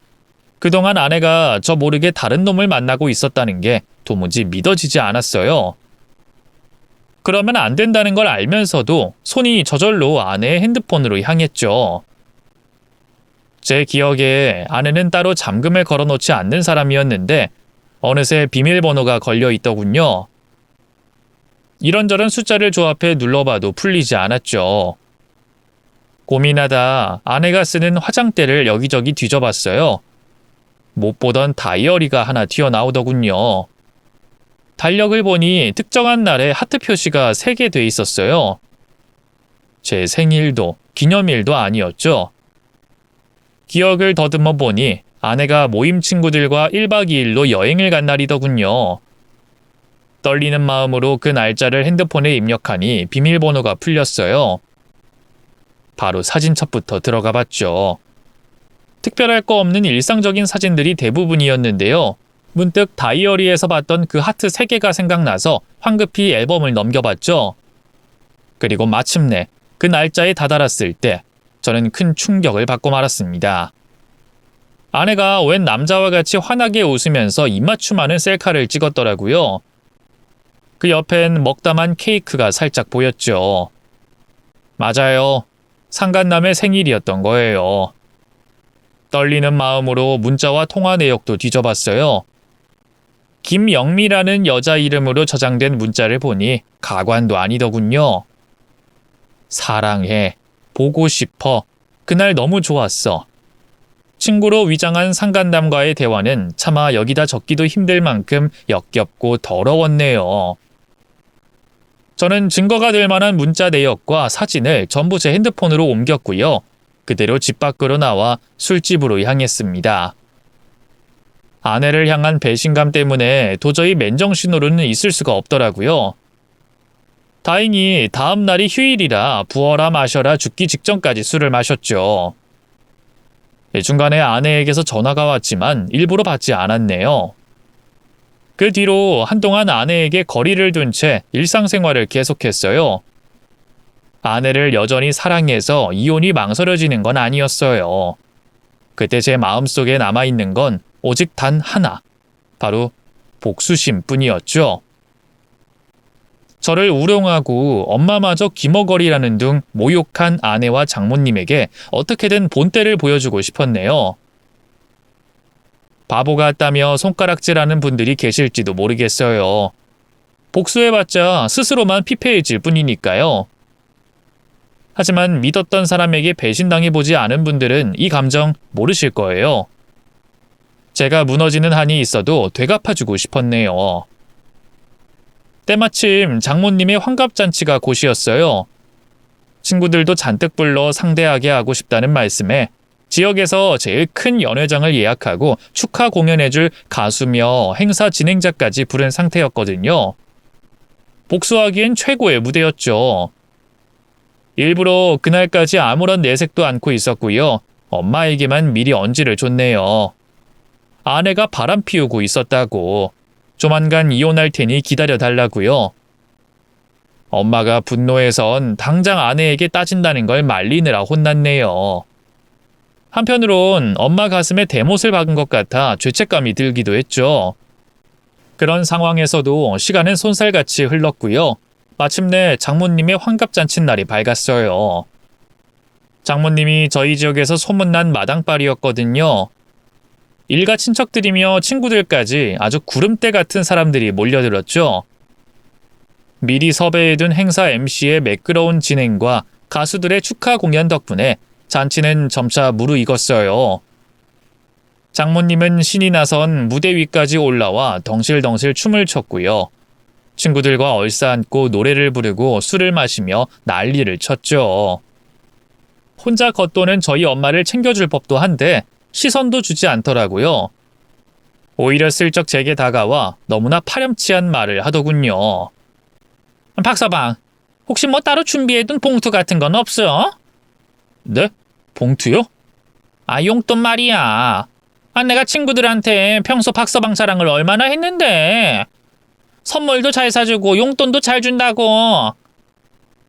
그동안 아내가 저 모르게 다른 놈을 만나고 있었다는 게 도무지 믿어지지 않았어요. 그러면 안 된다는 걸 알면서도 손이 저절로 아내의 핸드폰으로 향했죠. 제 기억에 아내는 따로 잠금을 걸어놓지 않는 사람이었는데 어느새 비밀번호가 걸려 있더군요. 이런저런 숫자를 조합해 눌러봐도 풀리지 않았죠. 고민하다 아내가 쓰는 화장대를 여기저기 뒤져봤어요. 못 보던 다이어리가 하나 튀어나오더군요. 달력을 보니 특정한 날에 하트 표시가 3개 돼 있었어요. 제 생일도 기념일도 아니었죠. 기억을 더듬어 보니 아내가 모임 친구들과 1박 2일로 여행을 간 날이더군요. 떨리는 마음으로 그 날짜를 핸드폰에 입력하니 비밀번호가 풀렸어요. 바로 사진첩부터 들어가 봤죠. 특별할 거 없는 일상적인 사진들이 대부분이었는데요. 문득 다이어리에서 봤던 그 하트 3개가 생각나서 황급히 앨범을 넘겨봤죠. 그리고 마침내 그 날짜에 다다랐을 때 저는 큰 충격을 받고 말았습니다. 아내가 웬 남자와 같이 환하게 웃으면서 입맞춤하는 셀카를 찍었더라고요. 그 옆엔 먹다만 케이크가 살짝 보였죠. 맞아요. 상간남의 생일이었던 거예요. 떨리는 마음으로 문자와 통화 내역도 뒤져봤어요. 김영미라는 여자 이름으로 저장된 문자를 보니 가관도 아니더군요. 사랑해. 보고 싶어. 그날 너무 좋았어. 친구로 위장한 상간남과의 대화는 차마 여기다 적기도 힘들 만큼 역겹고 더러웠네요. 저는 증거가 될 만한 문자 내역과 사진을 전부 제 핸드폰으로 옮겼고요. 그대로 집 밖으로 나와 술집으로 향했습니다. 아내를 향한 배신감 때문에 도저히 맨정신으로는 있을 수가 없더라고요. 다행히 다음 날이 휴일이라 부어라 마셔라 죽기 직전까지 술을 마셨죠. 중간에 아내에게서 전화가 왔지만 일부러 받지 않았네요. 그 뒤로 한동안 아내에게 거리를 둔 채 일상생활을 계속했어요. 아내를 여전히 사랑해서 이혼이 망설여지는 건 아니었어요. 그때 제 마음속에 남아있는 건 오직 단 하나, 바로 복수심뿐이었죠. 저를 우롱하고 엄마마저 기머거리라는 둥 모욕한 아내와 장모님에게 어떻게든 본때를 보여주고 싶었네요. 바보 같다며 손가락질하는 분들이 계실지도 모르겠어요. 복수해봤자 스스로만 피폐해질 뿐이니까요. 하지만 믿었던 사람에게 배신당해보지 않은 분들은 이 감정 모르실 거예요. 제가 무너지는 한이 있어도 되갚아주고 싶었네요. 때마침 장모님의 환갑잔치가 곧이었어요. 친구들도 잔뜩 불러 상대하게 하고 싶다는 말씀에 지역에서 제일 큰 연회장을 예약하고 축하 공연해줄 가수며 행사 진행자까지 부른 상태였거든요. 복수하기엔 최고의 무대였죠. 일부러 그날까지 아무런 내색도 않고 있었고요. 엄마에게만 미리 언지를 줬네요. 아내가 바람 피우고 있었다고. 조만간 이혼할 테니 기다려달라고요. 엄마가 분노해선 당장 아내에게 따진다는 걸 말리느라 혼났네요. 한편으론 엄마 가슴에 대못을 박은 것 같아 죄책감이 들기도 했죠. 그런 상황에서도 시간은 손살같이 흘렀고요. 마침내 장모님의 환갑잔치 날이 밝았어요. 장모님이 저희 지역에서 소문난 마당발이었거든요. 일가 친척들이며 친구들까지 아주 구름대 같은 사람들이 몰려들었죠. 미리 섭외해둔 행사 MC의 매끄러운 진행과 가수들의 축하 공연 덕분에 잔치는 점차 무르익었어요. 장모님은 신이 나선 무대 위까지 올라와 덩실덩실 춤을 췄고요. 친구들과 얼싸안고 노래를 부르고 술을 마시며 난리를 쳤죠. 혼자 겉도는 저희 엄마를 챙겨줄 법도 한데 시선도 주지 않더라고요. 오히려 슬쩍 제게 다가와 너무나 파렴치한 말을 하더군요. 박서방, 혹시 뭐 따로 준비해둔 봉투 같은 건 없어? 네? 봉투요? 용돈 말이야. 내가 친구들한테 평소 박서방 자랑을 얼마나 했는데. 선물도 잘 사주고 용돈도 잘 준다고.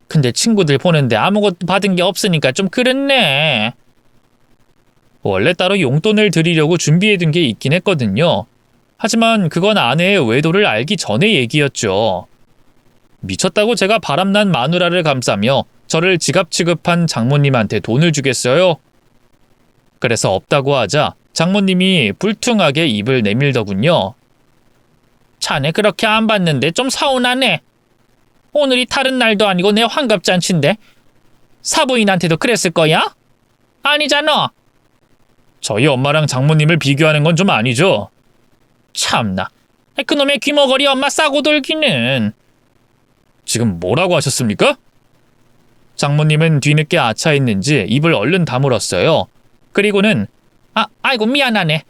근데 친구들 보는데 아무것도 받은 게 없으니까 좀 그렇네. 원래 따로 용돈을 드리려고 준비해둔 게 있긴 했거든요. 하지만 그건 아내의 외도를 알기 전의 얘기였죠. 미쳤다고 제가 바람난 마누라를 감싸며 저를 지갑 취급한 장모님한테 돈을 주겠어요? 그래서 없다고 하자 장모님이 불퉁하게 입을 내밀더군요. 자네 그렇게 안 받는데 좀 서운하네. 오늘이 다른 날도 아니고 내 환갑잔치인데 사부인한테도 그랬을 거야? 아니잖아. 저희 엄마랑 장모님을 비교하는 건 좀 아니죠? 참나. 그놈의 귀머거리 엄마 싸고 돌기는. 지금 뭐라고 하셨습니까? 장모님은 뒤늦게 아차했는지 입을 얼른 다물었어요. 그리고는 아이고 미안하네.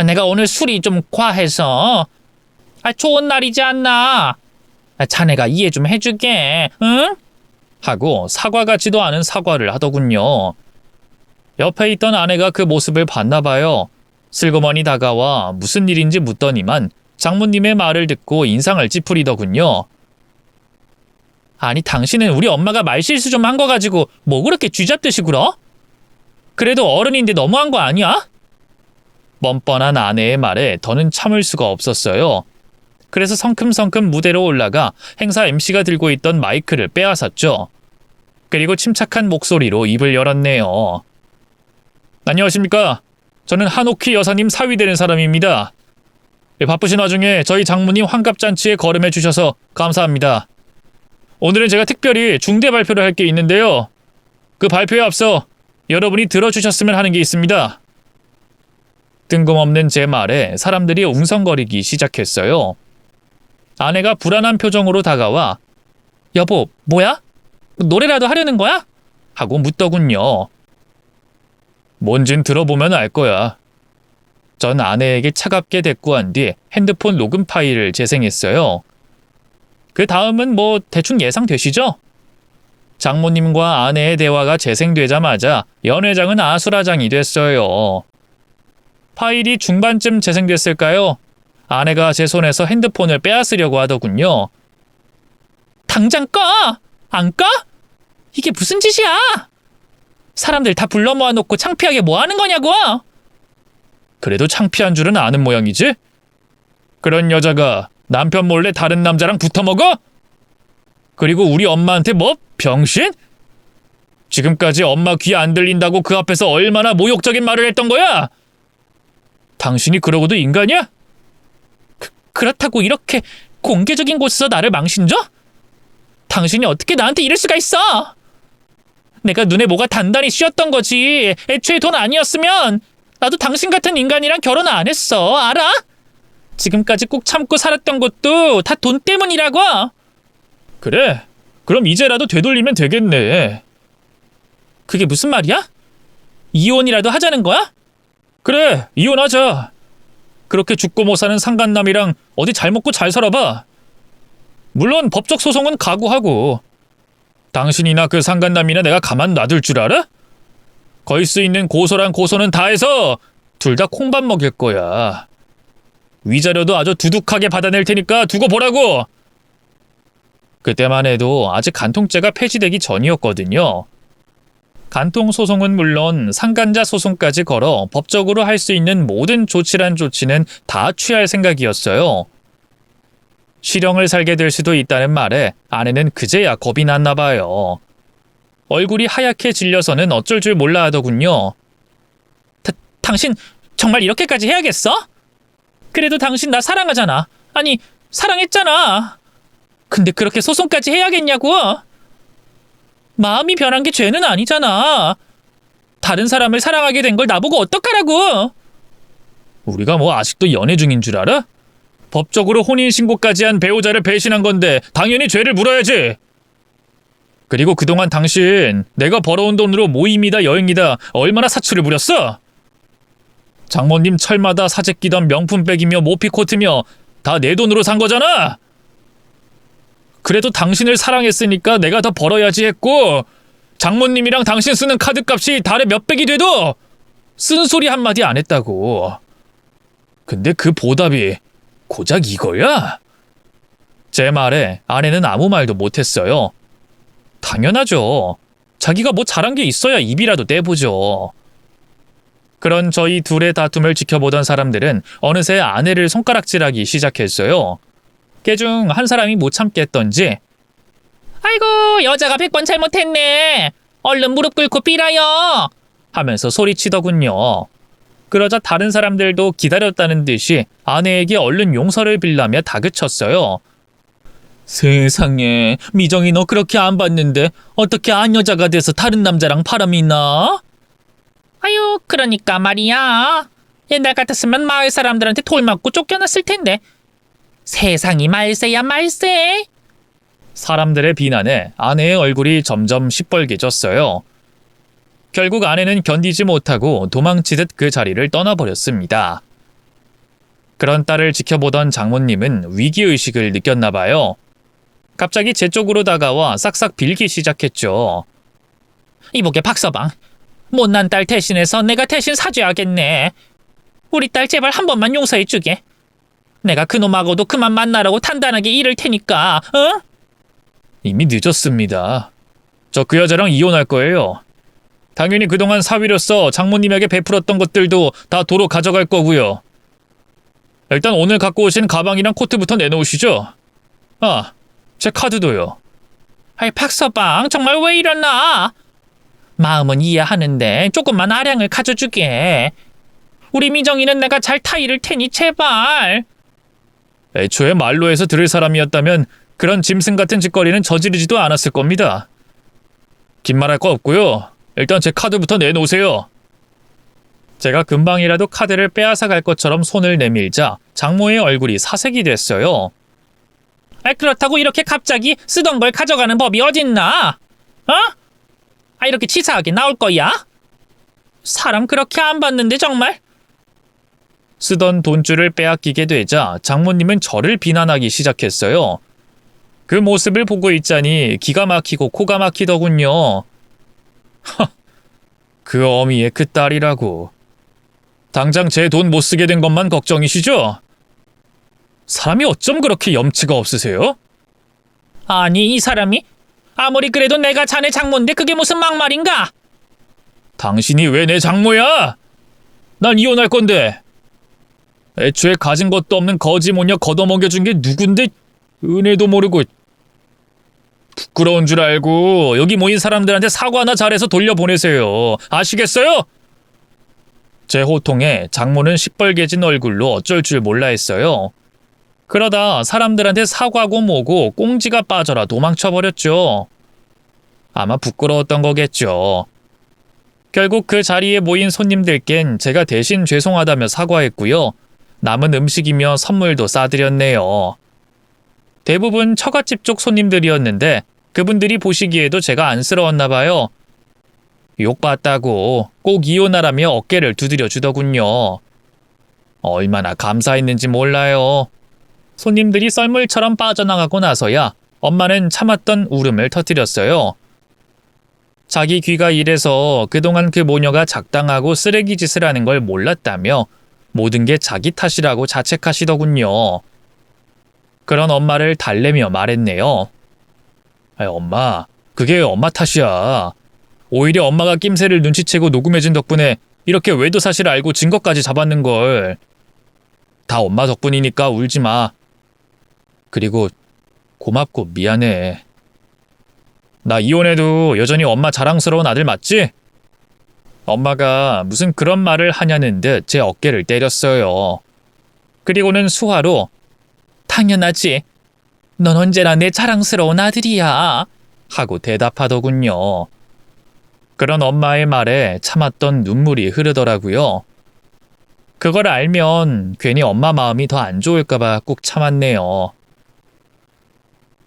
내가 오늘 술이 좀 과해서. 좋은 날이지 않나. 자네가 이해 좀 해주게. 응? 하고 사과 같지도 않은 사과를 하더군요. 옆에 있던 아내가 그 모습을 봤나 봐요. 슬그머니 다가와 무슨 일인지 묻더니만 장모님의 말을 듣고 인상을 찌푸리더군요. 아니 당신은 우리 엄마가 말실수 좀 한 거 가지고 뭐 그렇게 쥐잡듯이 굴어? 그래도 어른인데 너무한 거 아니야? 뻔뻔한 아내의 말에 더는 참을 수가 없었어요. 그래서 성큼성큼 무대로 올라가 행사 MC가 들고 있던 마이크를 빼앗았죠. 그리고 침착한 목소리로 입을 열었네요. 안녕하십니까? 저는 한옥희 여사님 사위 되는 사람입니다. 바쁘신 와중에 저희 장모님 환갑잔치에 거름해 주셔서 감사합니다. 오늘은 제가 특별히 중대 발표를 할 게 있는데요. 그 발표에 앞서 여러분이 들어주셨으면 하는 게 있습니다. 뜬금없는 제 말에 사람들이 웅성거리기 시작했어요. 아내가 불안한 표정으로 다가와 여보, 뭐야? 노래라도 하려는 거야? 하고 묻더군요. 뭔진 들어보면 알 거야. 전 아내에게 차갑게 대꾸한 뒤 핸드폰 녹음 파일을 재생했어요. 그 다음은 뭐 대충 예상되시죠? 장모님과 아내의 대화가 재생되자마자 연회장은 아수라장이 됐어요. 파일이 중반쯤 재생됐을까요? 아내가 제 손에서 핸드폰을 빼앗으려고 하더군요. 당장 꺼! 안 꺼? 이게 무슨 짓이야? 사람들 다 불러 모아놓고 창피하게 뭐 하는 거냐고! 그래도 창피한 줄은 아는 모양이지? 그런 여자가 남편 몰래 다른 남자랑 붙어먹어? 그리고 우리 엄마한테 뭐? 병신? 지금까지 엄마 귀 안 들린다고 그 앞에서 얼마나 모욕적인 말을 했던 거야? 당신이 그러고도 인간이야? 그렇다고 이렇게 공개적인 곳에서 나를 망신줘? 당신이 어떻게 나한테 이럴 수가 있어? 내가 눈에 뭐가 단단히 씌었던 거지. 애초에 돈 아니었으면 나도 당신 같은 인간이랑 결혼 안 했어. 알아? 지금까지 꾹 참고 살았던 것도 다 돈 때문이라고. 그래? 그럼 이제라도 되돌리면 되겠네. 그게 무슨 말이야? 이혼이라도 하자는 거야? 그래, 이혼하자. 그렇게 죽고 못 사는 상간남이랑 어디 잘 먹고 잘 살아봐. 물론 법적 소송은 각오하고. 당신이나 그 상간남이나 내가 가만 놔둘 줄 알아? 걸 수 있는 고소란 고소는 다 해서 둘 다 콩밥 먹일 거야. 위자료도 아주 두둑하게 받아낼 테니까 두고 보라고. 그때만 해도 아직 간통죄가 폐지되기 전이었거든요. 간통소송은 물론 상간자 소송까지 걸어 법적으로 할 수 있는 모든 조치란 조치는 다 취할 생각이었어요. 실형을 살게 될 수도 있다는 말에 아내는 그제야 겁이 났나 봐요. 얼굴이 하얗게 질려서는 어쩔 줄 몰라 하더군요. 당신 정말 이렇게까지 해야겠어? 그래도 당신 나 사랑하잖아. 아니, 사랑했잖아. 근데 그렇게 소송까지 해야겠냐고? 마음이 변한 게 죄는 아니잖아. 다른 사람을 사랑하게 된 걸 나보고 어떡하라고? 우리가 뭐 아직도 연애 중인 줄 알아? 법적으로 혼인신고까지 한 배우자를 배신한 건데 당연히 죄를 물어야지. 그리고 그동안 당신 내가 벌어온 돈으로 모임이다 여행이다 얼마나 사치를 부렸어? 장모님 철마다 사재 끼던 명품백이며 모피코트며 다 내 돈으로 산 거잖아. 그래도 당신을 사랑했으니까 내가 더 벌어야지 했고 장모님이랑 당신 쓰는 카드값이 달에 몇백이 돼도 쓴소리 한마디 안 했다고. 근데 그 보답이 고작 이거야? 제 말에 아내는 아무 말도 못했어요. 당연하죠. 자기가 뭐 잘한 게 있어야 입이라도 떼보죠. 그런 저희 둘의 다툼을 지켜보던 사람들은 어느새 아내를 손가락질하기 시작했어요. 그 중 한 사람이 못 참겠던지 아이고 여자가 100번 잘못했네. 얼른 무릎 꿇고 빌어요. 하면서 소리치더군요. 그러자 다른 사람들도 기다렸다는 듯이 아내에게 얼른 용서를 빌라며 다그쳤어요. 세상에, 미정이 너 그렇게 안 봤는데 어떻게 안 여자가 돼서 다른 남자랑 바람이 나? 아유, 그러니까 말이야. 옛날 같았으면 마을 사람들한테 돌 맞고 쫓겨났을 텐데. 세상이 말세야 말세. 사람들의 비난에 아내의 얼굴이 점점 시뻘개졌어요. 결국 아내는 견디지 못하고 도망치듯 그 자리를 떠나버렸습니다. 그런 딸을 지켜보던 장모님은 위기의식을 느꼈나 봐요. 갑자기 제 쪽으로 다가와 싹싹 빌기 시작했죠. 이보게 박서방, 못난 딸 대신해서 내가 대신 사죄하겠네. 우리 딸 제발 한 번만 용서해주게. 내가 그놈하고도 그만 만나라고 단단하게 이를 테니까, 어? 이미 늦었습니다. 저 그 여자랑 이혼할 거예요. 당연히 그동안 사위로서 장모님에게 베풀었던 것들도 다 도로 가져갈 거고요. 일단 오늘 갖고 오신 가방이랑 코트부터 내놓으시죠. 아, 제 카드도요. 아이, 박서방, 정말 왜 이러나? 마음은 이해하는데 조금만 아량을 가져주게. 우리 미정이는 내가 잘 타이를 테니 제발. 애초에 말로 해서 들을 사람이었다면 그런 짐승 같은 짓거리는 저지르지도 않았을 겁니다. 긴 말할 거 없고요. 일단 제 카드부터 내놓으세요. 제가 금방이라도 카드를 빼앗아 갈 것처럼 손을 내밀자 장모의 얼굴이 사색이 됐어요. 그렇다고 이렇게 갑자기 쓰던 걸 가져가는 법이 어딨나? 어? 이렇게 치사하게 나올 거야? 사람 그렇게 안 봤는데 정말? 쓰던 돈줄을 빼앗기게 되자 장모님은 저를 비난하기 시작했어요. 그 모습을 보고 있자니 기가 막히고 코가 막히더군요. 그 어미의 그 딸이라고. 당장 제 돈 못 쓰게 된 것만 걱정이시죠? 사람이 어쩜 그렇게 염치가 없으세요? 아니, 이 사람이 아무리 그래도 내가 자네 장모인데 그게 무슨 막말인가? 당신이 왜 내 장모야? 난 이혼할 건데. 애초에 가진 것도 없는 거지 모녀 걷어먹여준 게 누군데 은혜도 모르고. 부끄러운 줄 알고 여기 모인 사람들한테 사과나 잘해서 돌려보내세요. 아시겠어요? 제 호통에 장모는 시뻘개진 얼굴로 어쩔 줄 몰라 했어요. 그러다 사람들한테 사과고 뭐고 꽁지가 빠져라 도망쳐버렸죠. 아마 부끄러웠던 거겠죠. 결국 그 자리에 모인 손님들겐 제가 대신 죄송하다며 사과했고요. 남은 음식이며 선물도 싸드렸네요. 대부분 처갓집 쪽 손님들이었는데 그분들이 보시기에도 제가 안쓰러웠나 봐요. 욕봤다고 꼭 이혼하라며 어깨를 두드려 주더군요. 얼마나 감사했는지 몰라요. 손님들이 썰물처럼 빠져나가고 나서야 엄마는 참았던 울음을 터뜨렸어요. 자기 귀가 이래서 그동안 그 모녀가 작당하고 쓰레기 짓을 하는 걸 몰랐다며 모든 게 자기 탓이라고 자책하시더군요. 그런 엄마를 달래며 말했네요. 엄마, 그게 엄마 탓이야. 오히려 엄마가 낌새를 눈치채고 녹음해준 덕분에 이렇게 외도 사실을 알고 증거까지 잡았는걸. 다 엄마 덕분이니까 울지 마. 그리고 고맙고 미안해. 나 이혼해도 여전히 엄마 자랑스러운 아들 맞지? 엄마가 무슨 그런 말을 하냐는 듯 제 어깨를 때렸어요. 그리고는 수화로 당연하지. 넌 언제나 내 자랑스러운 아들이야. 하고 대답하더군요. 그런 엄마의 말에 참았던 눈물이 흐르더라고요. 그걸 알면 괜히 엄마 마음이 더 안 좋을까봐 꾹 참았네요.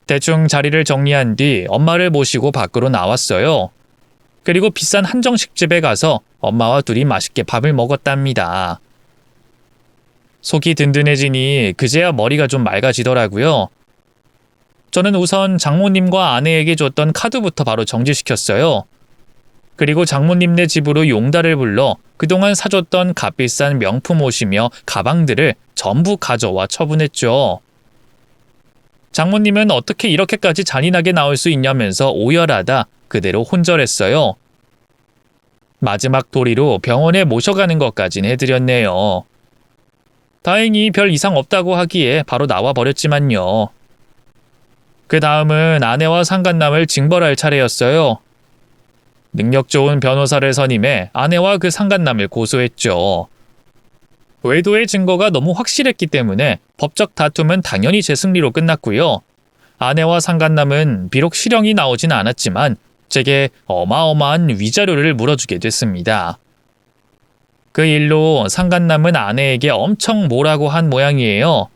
대충 자리를 정리한 뒤 엄마를 모시고 밖으로 나왔어요. 그리고 비싼 한정식집에 가서 엄마와 둘이 맛있게 밥을 먹었답니다. 속이 든든해지니 그제야 머리가 좀 맑아지더라고요. 저는 우선 장모님과 아내에게 줬던 카드부터 바로 정지시켰어요. 그리고 장모님네 집으로 용달을 불러 그동안 사줬던 값비싼 명품 옷이며 가방들을 전부 가져와 처분했죠. 장모님은 어떻게 이렇게까지 잔인하게 나올 수 있냐면서 오열하다 그대로 혼절했어요. 마지막 도리로 병원에 모셔가는 것까진 해드렸네요. 다행히 별 이상 없다고 하기에 바로 나와버렸지만요. 그 다음은 아내와 상간남을 징벌할 차례였어요. 능력 좋은 변호사를 선임해 아내와 그 상간남을 고소했죠. 외도의 증거가 너무 확실했기 때문에 법적 다툼은 당연히 제 승리로 끝났고요. 아내와 상간남은 비록 실형이 나오진 않았지만 제게 어마어마한 위자료를 물어주게 됐습니다. 그 일로 상간남은 아내에게 엄청 뭐라고 한 모양이에요.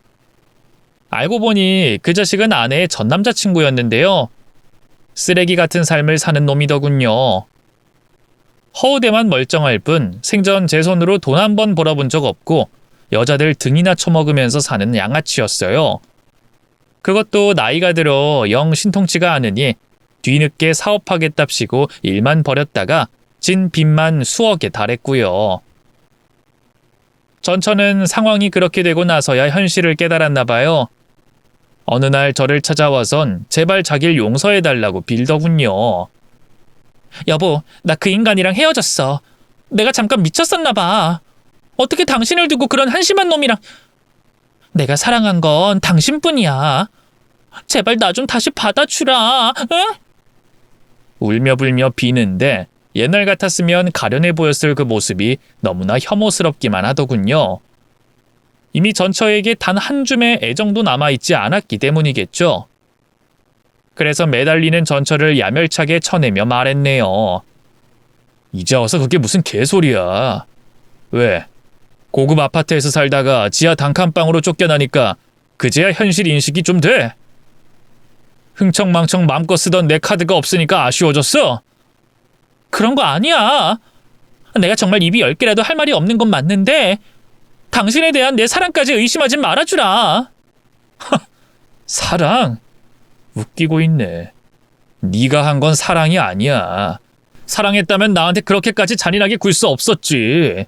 알고 보니 그 자식은 아내의 전 남자친구였는데요. 쓰레기 같은 삶을 사는 놈이더군요. 허우대만 멀쩡할 뿐 생전 제 손으로 돈 한 번 벌어본 적 없고 여자들 등이나 쳐먹으면서 사는 양아치였어요. 그것도 나이가 들어 영 신통치가 않으니 뒤늦게 사업하겠답시고 일만 벌였다가 진 빚만 수억에 달했고요. 전처는 상황이 그렇게 되고 나서야 현실을 깨달았나 봐요. 어느 날 저를 찾아와선 제발 자기를 용서해달라고 빌더군요. 여보, 나 그 인간이랑 헤어졌어. 내가 잠깐 미쳤었나 봐. 어떻게 당신을 두고 그런 한심한 놈이랑... 내가 사랑한 건 당신뿐이야. 제발 나 좀 다시 받아주라. 응? 울며불며 비는데 옛날 같았으면 가련해 보였을 그 모습이 너무나 혐오스럽기만 하더군요. 이미 전처에게 단 한 줌의 애정도 남아있지 않았기 때문이겠죠. 그래서 매달리는 전처를 야멸차게 쳐내며 말했네요. 이제 와서 그게 무슨 개소리야. 왜? 고급 아파트에서 살다가 지하 단칸방으로 쫓겨나니까 그제야 현실 인식이 좀 돼? 흥청망청 맘껏 쓰던 내 카드가 없으니까 아쉬워졌어? 그런 거 아니야. 내가 정말 입이 10개라도 할 말이 없는 건 맞는데 당신에 대한 내 사랑까지 의심하지 말아주라. 사랑? 웃기고 있네. 네가 한 건 사랑이 아니야. 사랑했다면 나한테 그렇게까지 잔인하게 굴 수 없었지.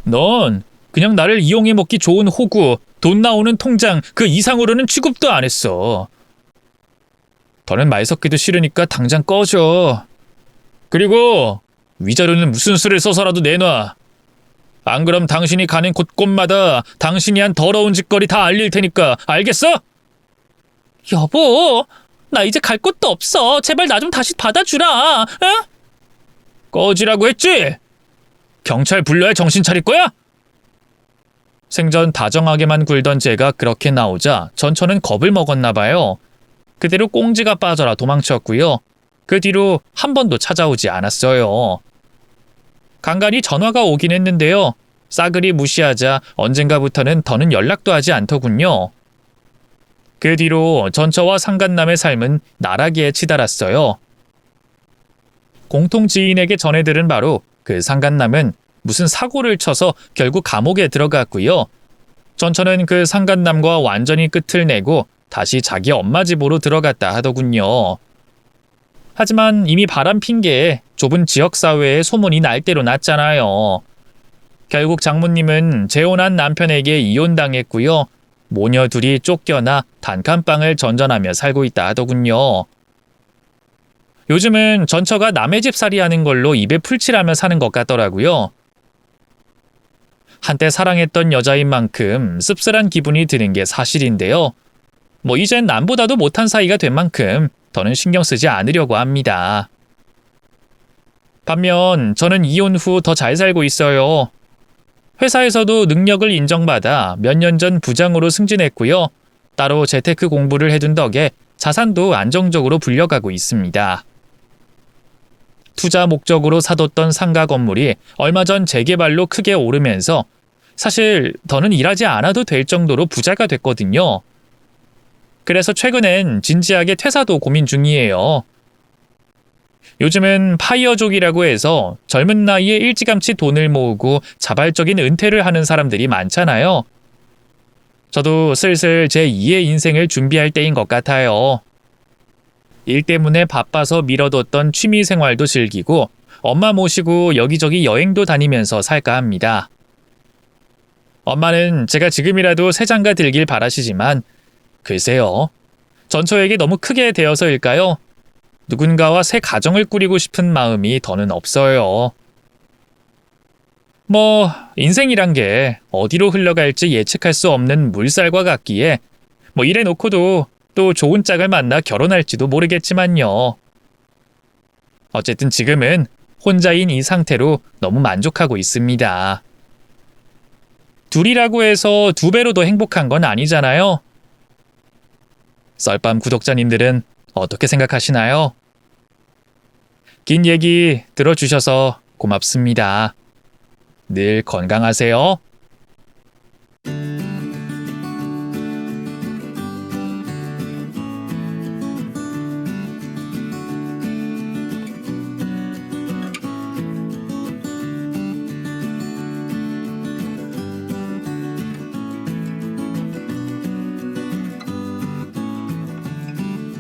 넌 그냥 나를 이용해 먹기 좋은 호구, 돈 나오는 통장 그 이상으로는 취급도 안 했어. 더는 말 섞기도 싫으니까 당장 꺼져. 그리고 위자료는 무슨 수를 써서라도 내놔. 안 그럼 당신이 가는 곳곳마다 당신이 한 더러운 짓거리 다 알릴 테니까 알겠어? 여보, 나 이제 갈 곳도 없어. 제발 나 좀 다시 받아주라. 응? 꺼지라고 했지? 경찰 불러야 정신 차릴 거야? 생전 다정하게만 굴던 제가 그렇게 나오자 전처는 겁을 먹었나 봐요. 그대로 꽁지가 빠져라 도망쳤고요. 그 뒤로 한 번도 찾아오지 않았어요. 간간히 전화가 오긴 했는데요. 싸그리 무시하자 언젠가부터는 더는 연락도 하지 않더군요. 그 뒤로 전처와 상간남의 삶은 나락에 치달았어요. 공통 지인에게 전해 들은 바로 그 상간남은 무슨 사고를 쳐서 결국 감옥에 들어갔고요. 전처는 그 상간남과 완전히 끝을 내고 다시 자기 엄마 집으로 들어갔다 하더군요. 하지만 이미 바람 핑계에 좁은 지역사회에 소문이 날 대로 났잖아요. 결국 장모님은 재혼한 남편에게 이혼당했고요. 모녀 둘이 쫓겨나 단칸방을 전전하며 살고 있다 하더군요. 요즘은 전처가 남의 집 살이하는 걸로 입에 풀칠하며 사는 것 같더라고요. 한때 사랑했던 여자인 만큼 씁쓸한 기분이 드는 게 사실인데요. 이젠 남보다도 못한 사이가 된 만큼 더는 신경 쓰지 않으려고 합니다. 반면 저는 이혼 후 더 잘 살고 있어요. 회사에서도 능력을 인정받아 몇 년 전 부장으로 승진했고요. 따로 재테크 공부를 해둔 덕에 자산도 안정적으로 불려가고 있습니다. 투자 목적으로 사뒀던 상가 건물이 얼마 전 재개발로 크게 오르면서 사실 더는 일하지 않아도 될 정도로 부자가 됐거든요. 그래서 최근엔 진지하게 퇴사도 고민 중이에요. 요즘은 파이어족이라고 해서 젊은 나이에 일찌감치 돈을 모으고 자발적인 은퇴를 하는 사람들이 많잖아요. 저도 슬슬 제 2의 인생을 준비할 때인 것 같아요. 일 때문에 바빠서 미뤄뒀던 취미 생활도 즐기고 엄마 모시고 여기저기 여행도 다니면서 살까 합니다. 엄마는 제가 지금이라도 새 장가 들길 바라시지만 글쎄요. 전처에게 너무 크게 되어서일까요? 누군가와 새 가정을 꾸리고 싶은 마음이 더는 없어요. 인생이란 게 어디로 흘러갈지 예측할 수 없는 물살과 같기에 이래 놓고도 또 좋은 짝을 만나 결혼할지도 모르겠지만요. 어쨌든 지금은 혼자인 이 상태로 너무 만족하고 있습니다. 둘이라고 해서 2배로 더 행복한 건 아니잖아요. 썰밤 구독자님들은 어떻게 생각하시나요? 긴 얘기 들어주셔서 고맙습니다. 늘 건강하세요.